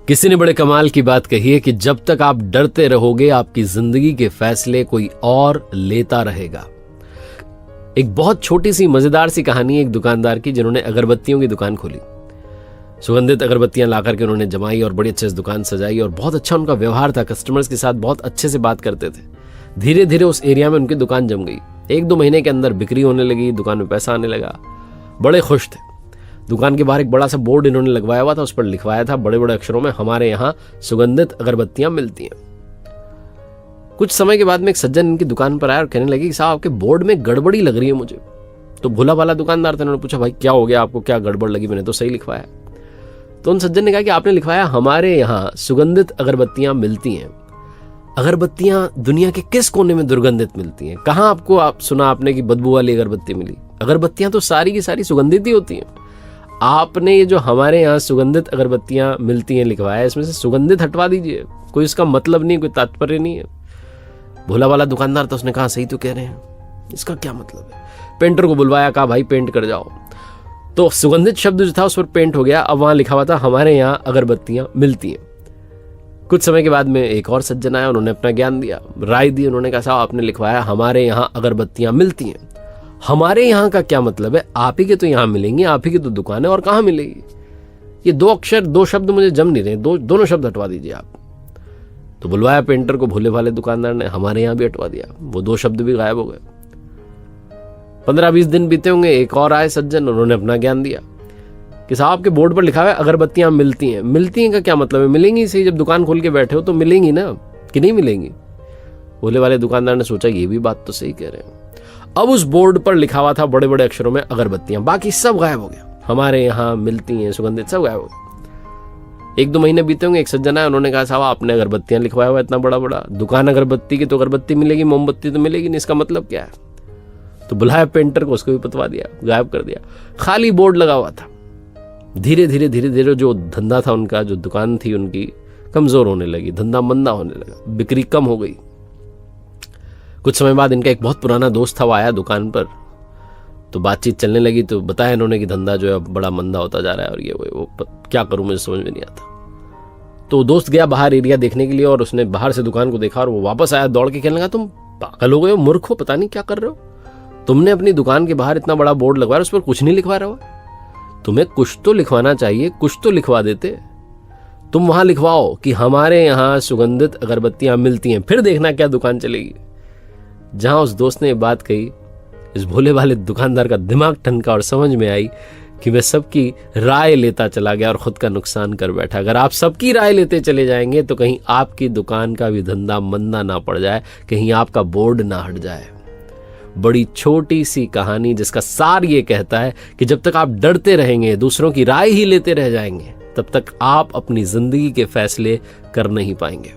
किसी ने बड़े कमाल की बात कही है कि जब तक आप डरते रहोगे आपकी जिंदगी के फैसले कोई और लेता रहेगा। एक बहुत छोटी सी मजेदार सी कहानी है एक दुकानदार की जिन्होंने अगरबत्तियों की दुकान खोली। सुगंधित अगरबत्तियां ला करके उन्होंने जमाई और बड़ी अच्छे से दुकान सजाई और बहुत अच्छा उनका व्यवहार था, कस्टमर्स के साथ बहुत अच्छे से बात करते थे। धीरे धीरे उस एरिया में उनकी दुकान जम गई। 1-2 महीने के अंदर बिक्री होने लगी, दुकान में पैसा आने लगा, बड़े खुश थे। दुकान के बाहर एक बड़ा सा बोर्ड इन्होंने लगवाया हुआ था, उस पर लिखवाया था बड़े बड़े अक्षरों में, हमारे यहाँ सुगंधित अगरबत्तियां मिलती हैं। कुछ समय के बाद में एक सज्जन इनकी दुकान पर आया और कहने लगे कि साहब आपके बोर्ड में गड़बड़ी लग रही है मुझे। तो भोला वाला दुकानदार था, उन्होंने पूछा भाई क्या हो गया आपको, क्या गड़बड़ लगी, मैंने तो सही लिखवाया। तो उन सज्जन ने कहा कि आपने लिखवाया हमारे यहाँ सुगंधित अगरबत्तियां मिलती हैं। अगरबत्तियां दुनिया के किस कोने में दुर्गंधित मिलती हैं? कहाँ आपको आप सुना आपने कि बदबू वाली अगरबत्ती मिली? अगरबत्तियां तो सारी की सारी सुगंधित ही होती हैं। आपने ये जो हमारे यहाँ सुगंधित अगरबत्तियां मिलती हैं लिखवाया, इसमें से सुगंधित हटवा दीजिए, कोई इसका मतलब नहीं, कोई तात्पर्य नहीं है। भोला वाला दुकानदार था, उसने कहा सही तो कह रहे हैं, इसका क्या मतलब है? पेंटर को बुलवाया, कहा भाई पेंट कर जाओ। तो सुगंधित शब्द जो था उस पर पेंट हो गया। अब वहां लिखा हुआ था हमारे यहाँ अगरबत्तियां मिलती हैं। कुछ समय के बाद में एक और सज्जन आया, उन्होंने अपना ज्ञान दिया, राय दी। उन्होंने कहा साहब आपने लिखवाया हमारे यहाँ अगरबत्तियां मिलती हैं, हमारे यहाँ का क्या मतलब है? आप ही के तो यहाँ मिलेंगी, आप ही की तो दुकान है, और कहाँ मिलेगी? ये 2 अक्षर 2 शब्द मुझे जम नहीं रहे, दोनों शब्द हटवा दीजिए आप। तो बुलवाया पेंटर को, भोले वाले दुकानदार ने हमारे यहाँ भी हटवा दिया, वो 2 शब्द भी गायब हो गए। 15-20 दिन बीते होंगे, एक और आए सज्जन, उन्होंने अपना ज्ञान दिया कि साहब के बोर्ड पर लिखा हुआ है अगरबत्तियां मिलती हैं। मिलती हैं का क्या मतलब है? मिलेंगी सही, जब दुकान खोल के बैठे हो तो मिलेंगी ना, कि नहीं मिलेंगी? भोले वाले दुकानदार ने सोचा ये भी बात तो सही कह रहे हैं। अब उस बोर्ड पर लिखा हुआ था बड़े बड़े अक्षरों में अगरबत्तियां, बाकी सब गायब हो गया। हमारे यहाँ मिलती हैं सुगंधित, सब गायब हो गया। 1-2 महीने बीते होंगे, एक सज्जन आया, उन्होंने कहा साहब आपने अगरबत्तियां लिखवाया हुआ इतना बड़ा बड़ा, दुकान अगरबत्ती की तो अगरबत्ती मिलेगी, मोमबत्ती तो मिलेगी नहीं, इसका मतलब क्या है? तो बुलाया पेंटर को, उसको भी पतवा दिया, गायब कर दिया। खाली बोर्ड लगा हुआ था। धीरे धीरे जो धंधा था उनका, जो दुकान थी उनकी, कमजोर होने लगी, धंधा मंदा होने लगा, बिक्री कम हो गई। कुछ समय बाद इनका एक बहुत पुराना दोस्त था, वो आया दुकान पर, तो बातचीत चलने लगी। तो बताया इन्होंने कि धंधा जो है बड़ा मंदा होता जा रहा है और ये वो क्या करूं मुझे समझ में नहीं आता। तो दोस्त गया बाहर एरिया देखने के लिए और उसने बाहर से दुकान को देखा और वो वापस आया दौड़ के, कहने लगा तुम पागल हो गए हो, मूर्ख हो, पता नहीं क्या कर रहे हो? तुमने अपनी दुकान के बाहर इतना बड़ा बोर्ड लगवाया, उस पर कुछ नहीं लिखवा रहे हो। तुम्हें कुछ तो लिखवाना चाहिए, कुछ तो लिखवा देते। तुम वहां लिखवाओ कि हमारे यहाँ सुगंधित अगरबत्तियां मिलती हैं, फिर देखना क्या दुकान चलेगी। जहां उस दोस्त ने बात कही, इस भोले वाले दुकानदार का दिमाग ठनका और समझ में आई कि मैं सबकी राय लेता चला गया और खुद का नुकसान कर बैठा। अगर आप सबकी राय लेते चले जाएंगे तो कहीं आपकी दुकान का भी धंधा मंदा ना पड़ जाए, कहीं आपका बोर्ड ना हट जाए। बड़ी छोटी सी कहानी जिसका सार ये कहता है कि जब तक आप डरते रहेंगे, दूसरों की राय ही लेते रह जाएंगे, तब तक आप अपनी जिंदगी के फैसले कर नहीं पाएंगे।